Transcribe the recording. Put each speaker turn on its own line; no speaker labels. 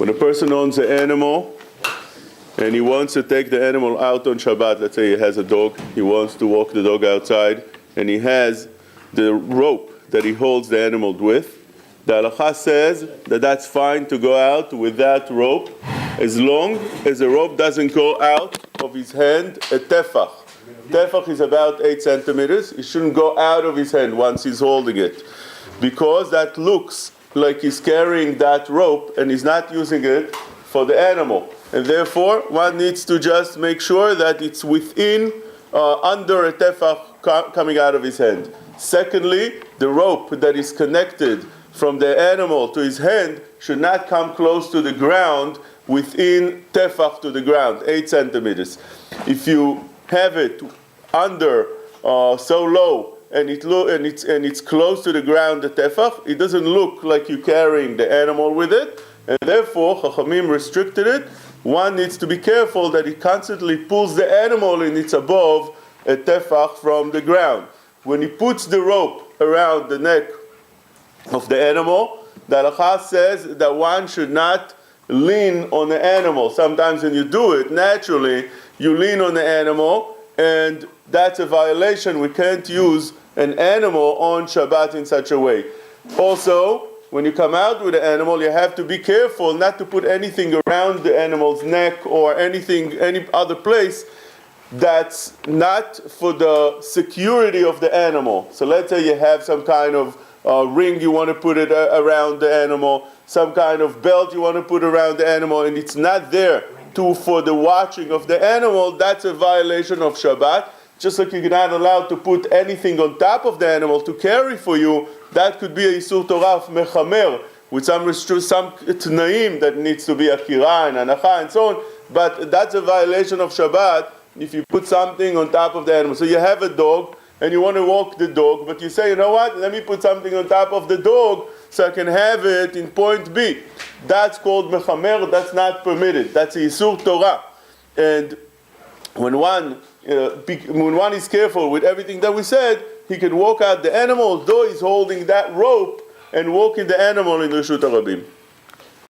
When a person owns an animal and he wants to take the animal out on Shabbat, let's say he has a dog, he wants to walk the dog outside, and he has the rope that he holds the animal with, the halakha says that that's fine to go out with that rope as long as the rope doesn't go out of his hand a tefach. Tefach is about 8 centimeters. It shouldn't go out of his hand once he's holding it, because that looks like he's carrying that rope and he's not using it for the animal. And therefore, one needs to just make sure that it's within, under a tefach coming out of his hand. Secondly, the rope that is connected from the animal to his hand should not come close to the ground within tefach to the ground, 8 centimeters. If you have it under so low and it's close to the ground, the tefach, it doesn't look like you're carrying the animal with it, and therefore Chachamim restricted it. One needs to be careful that he constantly pulls the animal and it's above a tefach from the ground. When he puts the rope around the neck of the animal, the halakha says that one should not lean on the animal. Sometimes when you do it naturally, you lean on the animal, and that's a violation. We can't use an animal on Shabbat in such a way. Also, when you come out with the animal, you have to be careful not to put anything around the animal's neck or any other place that's not for the security of the animal. So let's say you have some kind of ring you want to put it around the animal, some kind of belt you want to put around the animal, and it's not there for the watching of the animal. That's a violation of Shabbat. Just like you're not allowed to put anything on top of the animal to carry for you, that could be a Yisur Torah of Mechamer, with some Tnaim that needs to be Akira and Anacha and so on, but that's a violation of Shabbat if you put something on top of the animal. So you have a dog, and you want to walk the dog, but you say, you know what, let me put something on top of the dog so I can have it in point B. That's called Mechamer, that's not permitted. That's a Yisur Torah. And when one is careful with everything that we said, he can walk out the animal, though he's holding that rope, and walking the animal in Reshut HaRabim.